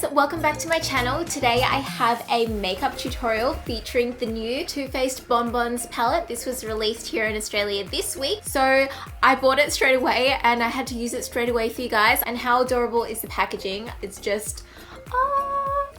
guys, welcome back to my channel. Today I have a makeup tutorial featuring the new Too Faced Bonbons palette. This was released here in Australia this week, so I bought it straight away and I had to use it straight away for you guys. And how adorable is the packaging? It's just,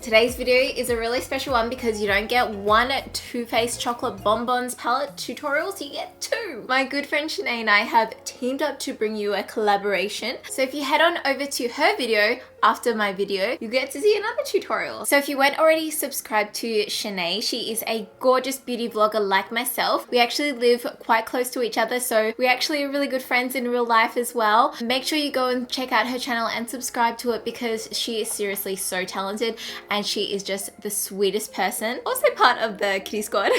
Today's video is a really special one because you don't get one Too Faced chocolate bonbons palette tutorials, you get two. My good friend Senay and I have teamed up to bring you a collaboration. So if you head on over to her video after my video, you get to see another tutorial. So if you weren't already subscribed to Senay, she is a gorgeous beauty vlogger like myself. We actually live quite close to each other, so we actually are really good friends in real life as well. Make sure you go and check out her channel and subscribe to it because she is seriously so talented and she is just the sweetest person. Also part of the kitty squad.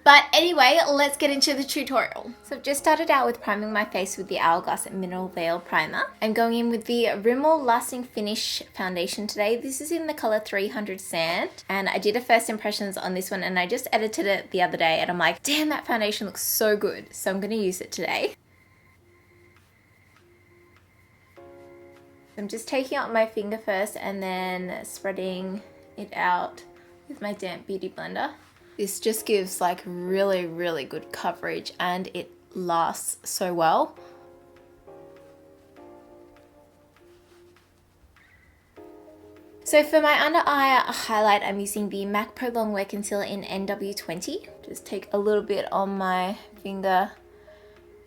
But anyway, let's get into the tutorial. So I've just started out with priming my face with the Hourglass Mineral Veil Primer. I'm going in with the Rimmel Lasting Finish foundation today. This is in the color 300 Sand. And I did a first impressions on this one and I just edited it the other day and I'm like, damn, that foundation looks so good. So I'm gonna use it today. I'm just taking out my finger first and then spreading it out with my damp beauty blender. This just gives like really good coverage and it lasts so well. So for my under eye highlight, I'm using the MAC Prolongwear Concealer in NW20. Just take a little bit on my finger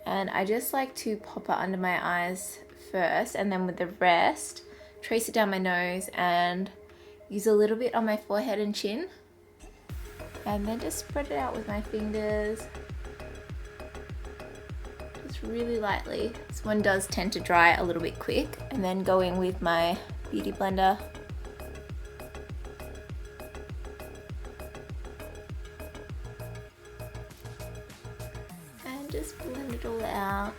and I just like to pop it under my eyes first, and then with the rest, trace it down my nose and use a little bit on my forehead and chin. And then just spread it out with my fingers. Just really lightly. This one does tend to dry a little bit quick. And then go in with my beauty blender. And just blend it all out.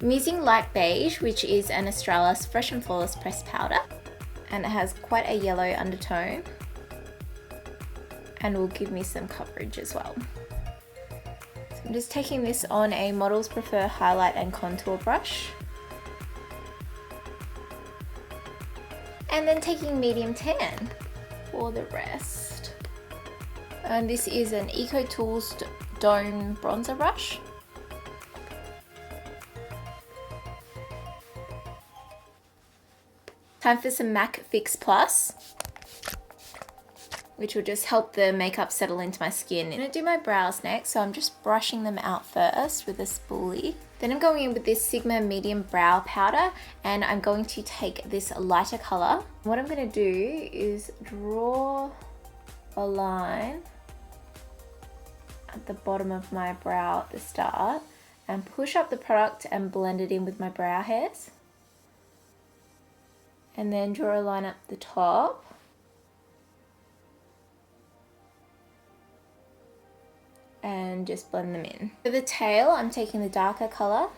I'm using light beige, which is an Australis Fresh and Flawless pressed powder, and it has quite a yellow undertone and will give me some coverage as well. So I'm just taking this on a Models Prefer highlight and contour brush, and then taking medium tan for the rest. And this is an Eco Tools Dome bronzer brush. Time for some MAC Fix Plus, which will just help the makeup settle into my skin. I'm going to do my brows next, so I'm just brushing them out first with a spoolie. Then I'm going in with this Sigma Medium Brow Powder, and I'm going to take this lighter color. What I'm going to do is draw a line at the bottom of my brow at the start, and push up the product and blend it in with my brow hairs. And then draw a line up the top. And just blend them in. For the tail, I'm taking the darker color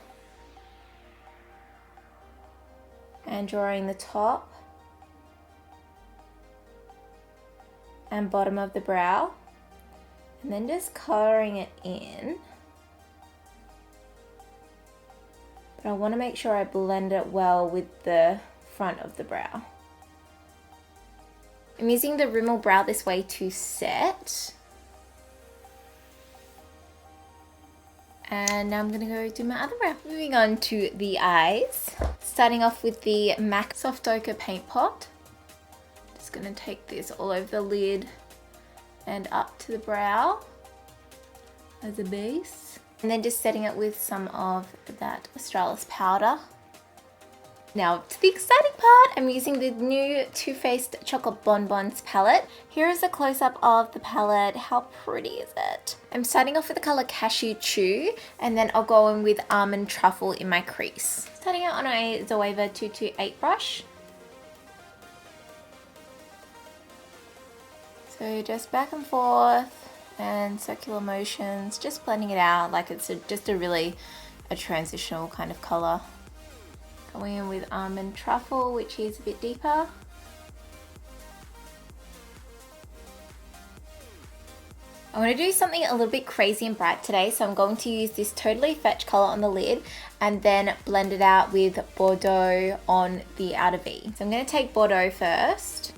and drawing the top and bottom of the brow, and then just coloring it in. But I want to make sure I blend it well with the front of the brow. I'm using the Rimmel Brow This Way to set. And now I'm gonna go do my other brow. Moving on to the eyes. Starting off with the MAC Soft Ochre Paint Pot. Just gonna take this all over the lid and up to the brow as a base. And then just setting it with some of that Australis powder. Now to the exciting part, I'm using the new Too Faced Chocolate Bonbons palette. Here is a close-up of the palette. How pretty is it? I'm starting off with the color Cashew Chew, and then I'll go in with Almond Truffle in my crease. Starting out on a Zoeva 228 brush. So just back and forth and circular motions, just blending it out like it's just a transitional kind of color. Going in with Almond Truffle, which is a bit deeper. I want to do something a little bit crazy and bright today, so I'm going to use this Totally Fetch color on the lid and then blend it out with Bordeaux on the outer V. So I'm going to take Bordeaux first.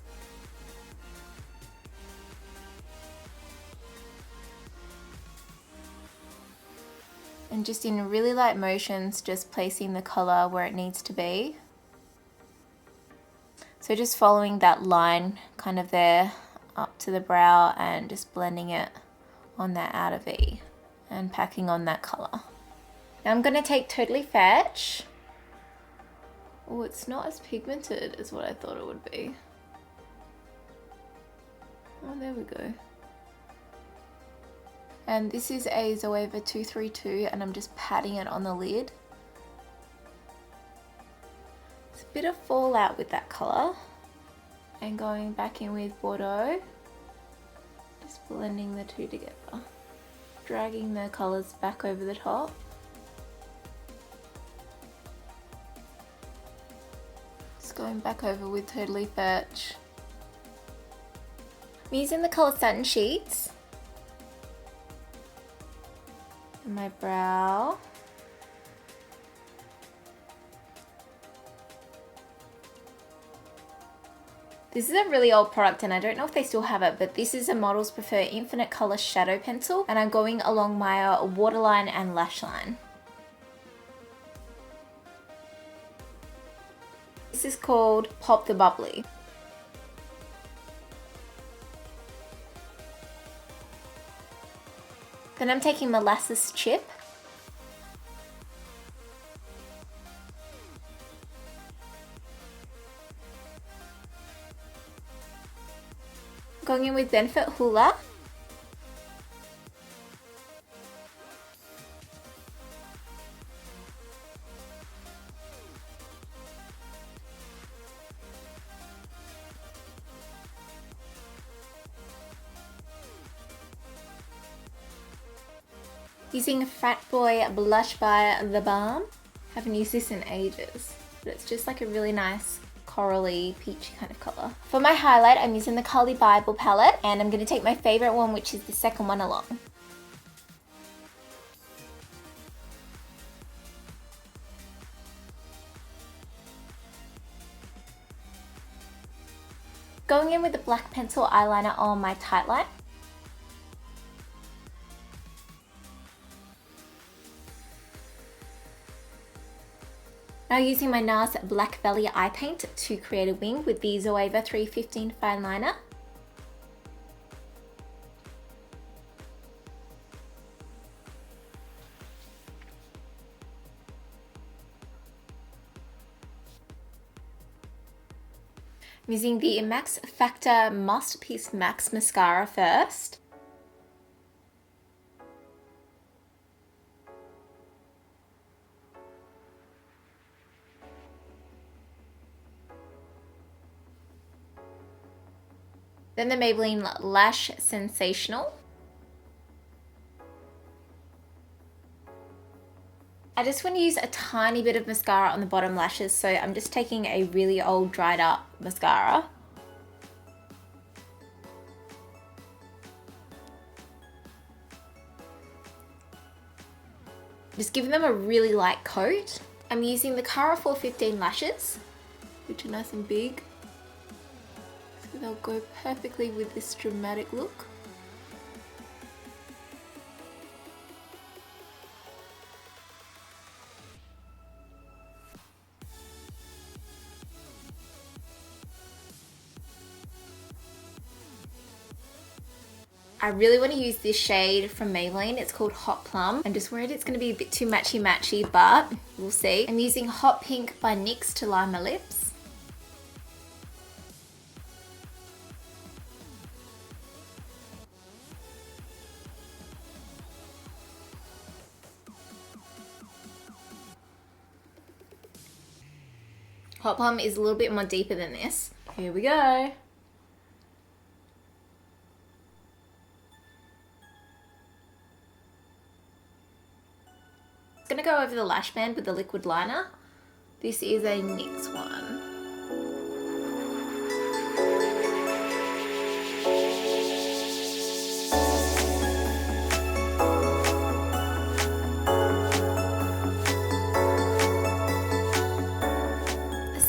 And just in really light motions, just placing the color where it needs to be. So just following that line kind of there up to the brow and just blending it on that outer V and packing on that color. Now I'm going to take Totally Fetch. Oh, it's not as pigmented as what I thought it would be. Oh, there we go. And this is a Zoeva 232 and I'm just patting it on the lid. It's a bit of fallout with that color. And going back in with Bordeaux. Just blending the two together. Dragging the colors back over the top. Just going back over with Totally Fetch. I'm using the color Satin Sheets. And my brow. This is a really old product and I don't know if they still have it, but this is a Models Prefer Infinite Color Shadow Pencil and I'm going along my waterline and lash line. This is called Pop the Bubbly. Then I'm taking Molasses Chip. Going in with Benefit Hoola. Using Frat Boy Blush by TheBalm. Haven't used this in ages, but it's just like a really nice corally, peachy kind of color. For my highlight, I'm using the Carli Bybel palette and I'm going to take my favorite one, which is the second one along. Going in with the black pencil eyeliner on my tight line. Now using my NARS Black Valley Eye Paint to create a wing with the Zoeva 315 fine liner. I'm using the Max Factor Masterpiece Max Mascara first. Then the Maybelline Lash Sensational. I just want to use a tiny bit of mascara on the bottom lashes, so I'm just taking a really old dried up mascara. Just giving them a really light coat. I'm using the Cara 415 lashes, which are nice and big. So they'll go perfectly with this dramatic look. I really want to use this shade from Maybelline. It's called Hot Plum. I'm just worried it's going to be a bit too matchy-matchy, but we'll see. I'm using Hot Pink by NYX to line my lips. Hot Plum is a little bit more deeper than this. Here we go. Gonna go over the lash band with the liquid liner. This is a NYX one.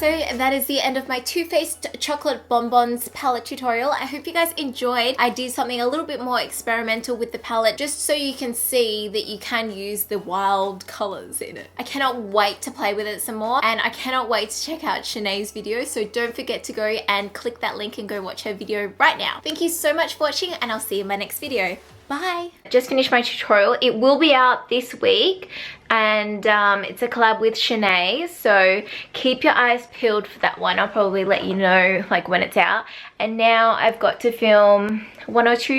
So that is the end of my Too Faced Chocolate Bonbons palette tutorial. I hope you guys enjoyed. I did something a little bit more experimental with the palette just so you can see that you can use the wild colors in it. I cannot wait to play with it some more, and I cannot wait to check out Senay's video, so don't forget to go and click that link and go watch her video right now. Thank you so much for watching, and I'll see you in my next video. Bye! Just finished my tutorial. It will be out this week, and it's a collab with Senay, so keep your eyes peeled for that one. I'll probably let you know like when it's out. And now I've got to film 1 or 2